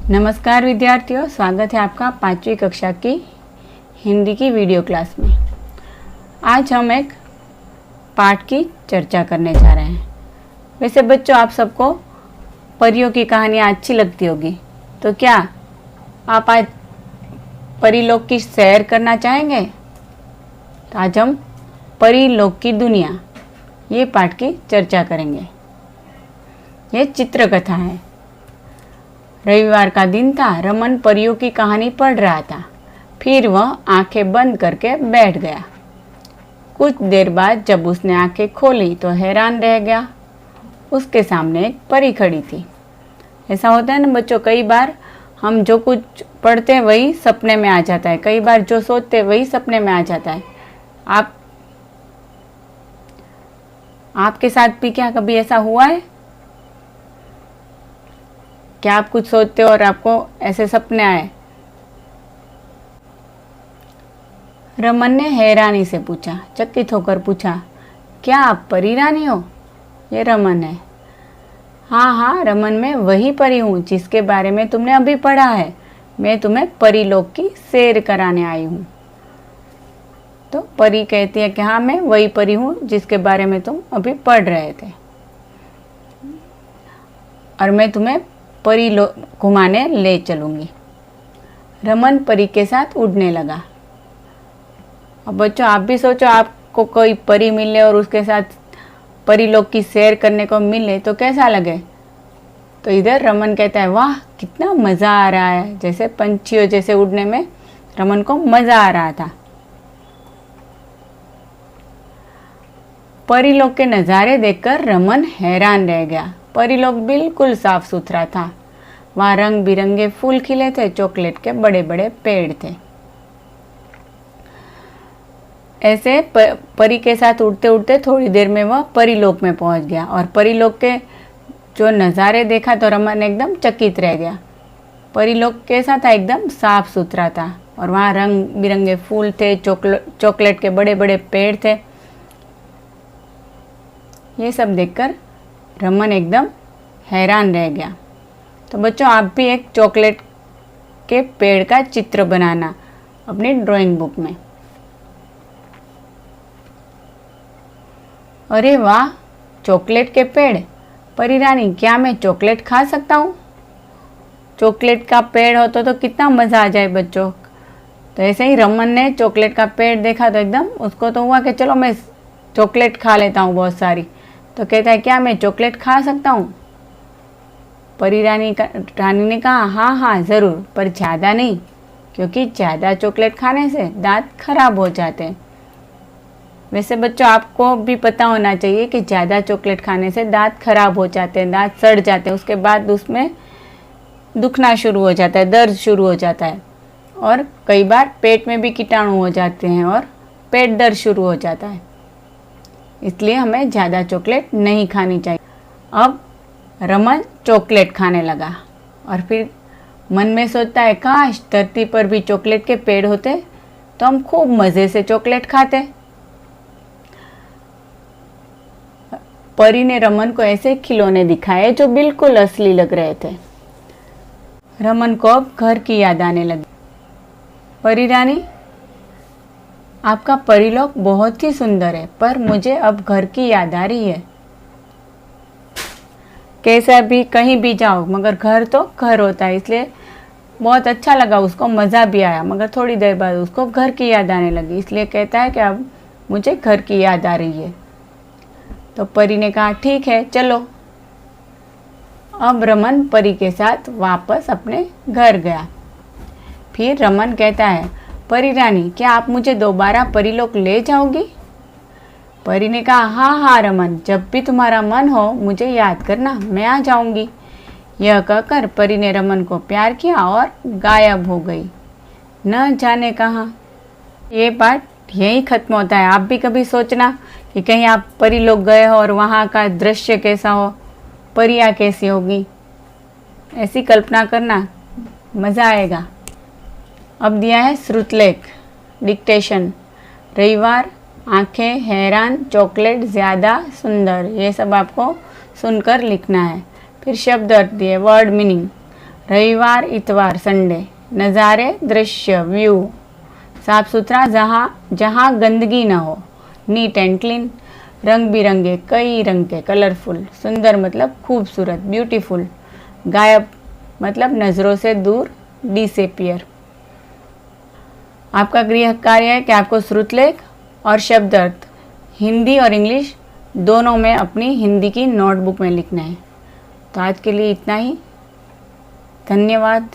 नमस्कार विद्यार्थियों, स्वागत है आपका 5वीं कक्षा की हिंदी की वीडियो क्लास में। आज हम एक पाठ की चर्चा करने जा रहे हैं। वैसे बच्चों, आप सबको परियों की कहानियाँ अच्छी लगती होगी, तो क्या आप आज परीलोक की सैर करना चाहेंगे? तो आज हम परीलोक की दुनिया ये पाठ की चर्चा करेंगे। ये चित्रकथा है। रविवार का दिन था। रमन परियों की कहानी पढ़ रहा था। फिर वह आंखें बंद करके बैठ गया। कुछ देर बाद जब उसने आंखें खोली तो हैरान रह गया। उसके सामने एक परी खड़ी थी। ऐसा होता है ना बच्चों, कई बार हम जो कुछ पढ़ते हैं वही सपने में आ जाता है, कई बार जो सोचते हैं वही सपने में आ जाता है। आपके साथ भी क्या कभी ऐसा हुआ है? क्या आप कुछ सोचते हो और आपको ऐसे सपने आए? रमन ने हैरानी से पूछा, चकित होकर पूछा, क्या आप परी रानी हो? ये रमन है। हाँ, रमन, मैं वही परी हूँ जिसके बारे में तुमने अभी पढ़ा है। मैं तुम्हें परीलोक की सैर कराने आई हूँ। तो परी कहती है कि हाँ, मैं वही परी हूँ जिसके बारे में तुम अभी पढ़ रहे थे, और मैं तुम्हें परीलोक घुमाने ले चलूँगी। रमन परी के साथ उड़ने लगा। अब बच्चों, आप भी सोचो, आपको कोई परी मिले और उसके साथ परीलोक की सैर करने को मिले तो कैसा लगे? तो इधर रमन कहता है, वाह कितना मज़ा आ रहा है। जैसे पंछियों जैसे उड़ने में रमन को मज़ा आ रहा था। परीलोक के नज़ारे देखकर रमन हैरान रह गया। परीलोक बिल्कुल साफ सुथरा था। वहाँ रंग बिरंगे फूल खिले थे, चॉकलेट के बड़े बड़े पेड़ थे। ऐसे परी के साथ उड़ते उड़ते थोड़ी देर में वह परीलोक में पहुँच गया, और परीलोक के जो नज़ारे देखा तो रमन एकदम चकित रह गया। परीलोक कैसा था? एकदम साफ सुथरा था, और वहाँ रंग बिरंगे फूल थे, चॉकलेट के बड़े बड़े पेड़ थे। ये सब देखकर रमन एकदम हैरान रह गया। तो बच्चों, आप भी एक चॉकलेट के पेड़ का चित्र बनाना अपनी ड्राइंग बुक में। अरे वाह, चॉकलेट के पेड़! परी रानी, क्या मैं चॉकलेट खा सकता हूँ? चॉकलेट का पेड़ होता तो कितना मज़ा आ जाए बच्चों। तो ऐसे ही रमन ने चॉकलेट का पेड़ देखा तो एकदम उसको तो हुआ कि चलो मैं चॉकलेट खा लेता हूँ बहुत सारी। तो कहता है, क्या मैं चॉकलेट खा सकता हूँ? परी रानी ने कहा, हाँ ज़रूर, पर ज़्यादा नहीं, क्योंकि ज़्यादा चॉकलेट खाने से दांत खराब हो जाते हैं। वैसे बच्चों, आपको भी पता होना चाहिए कि ज़्यादा चॉकलेट खाने से दांत खराब हो जाते हैं, दांत सड़ जाते हैं, उसके बाद उसमें दुखना शुरू हो जाता है, दर्द शुरू हो जाता है, और कई बार पेट में भी कीटाणु हो जाते हैं और पेट दर्द शुरू हो जाता है। इसलिए हमें ज़्यादा चॉकलेट नहीं खानी चाहिए। अब रमन चॉकलेट खाने लगा, और फिर मन में सोचता है, काश धरती पर भी चॉकलेट के पेड़ होते तो हम खूब मज़े से चॉकलेट खाते। परी ने रमन को ऐसे खिलौने दिखाए जो बिल्कुल असली लग रहे थे। रमन को अब घर की याद आने लगी। परी रानी, आपका परीलोक बहुत ही सुंदर है, पर मुझे अब घर की याद आ रही है। कैसा भी कहीं भी जाओ, मगर घर तो घर होता है, इसलिए बहुत अच्छा लगा, उसको मज़ा भी आया, मगर थोड़ी देर बाद उसको घर की याद आने लगी। इसलिए कहता है कि अब मुझे घर की याद आ रही है। तो परी ने कहा, ठीक है चलो। अब रमन परी के साथ वापस अपने घर गया। फिर रमन कहता है, परी रानी, क्या आप मुझे दोबारा परीलोक ले जाओगी? परी ने कहा, हाँ रमन, जब भी तुम्हारा मन हो मुझे याद करना, मैं आ जाऊंगी। यह कहकर परी ने रमन को प्यार किया और गायब हो गई, न जाने कहाँ। ये पाठ यहीं खत्म होता है। आप भी कभी सोचना कि कहीं आप परीलोक गए हो और वहाँ का दृश्य कैसा हो, परियाँ कैसी होगी, ऐसी कल्पना करना, मज़ा आएगा। अब दिया है श्रुतलेख, डिक्टेशन। रविवार, आंखें, हैरान, चॉकलेट, ज़्यादा, सुंदर, ये सब आपको सुनकर लिखना है। फिर शब्द अर्थ दिए, वर्ड मीनिंग। रविवार इतवार संडे, नज़ारे दृश्य व्यू, साफ सुथरा जहाँ गंदगी ना हो, नीट एंड क्लीन, रंग बिरंगे कई रंग के कलरफुल, सुंदर मतलब खूबसूरत ब्यूटीफुल, गायब मतलब नज़रों से दूर डिसअपियर। आपका गृह कार्य है कि आपको श्रुतलेख और शब्द अर्थ हिंदी और इंग्लिश दोनों में अपनी हिंदी की नोटबुक में लिखना है। तो आज के लिए इतना ही। धन्यवाद।